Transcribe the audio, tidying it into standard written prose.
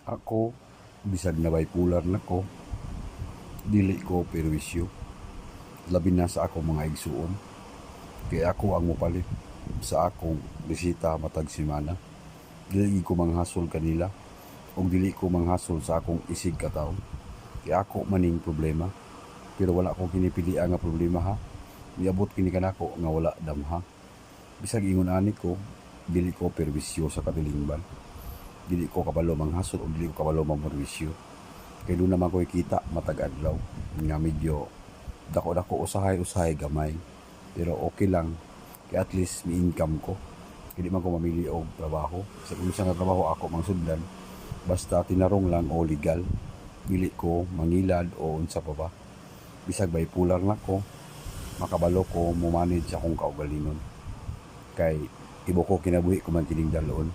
Ako, bisag na bipolar na ko, dili ko perwisyo. Labi na sa ako mga igsuon. Kaya ako ang mupalit sa akong bisita matag semana. Dili ko manghasol kanila o dili ko manghasol sa akong isig kataon. Kaya ako maning problema. Pero wala akong kinipilian nga problema ha. Niabot kini kanako nga wala damha. Bisag ingon ani ko, dili ko perwisyo sa kabilingban. Dili ko kabalo manghasol o dili ko kabalo mamorwisyo. Kaya doon naman ko ikita matag adlaw nga medyo dako-dako usahay-usahay gamay. Pero okay lang, kaya at least may income ko. Hindi man ko mamili og trabaho. Sa unsa nga trabaho ako mangsundan, basta tinarong lang o legal. Dili ko mangilad o unsa pa ba. Bisag bipolar na ko, makabalo ko mo manage akong kaugalingon. Kay ibo ko kinabuhi ko man kining dalon.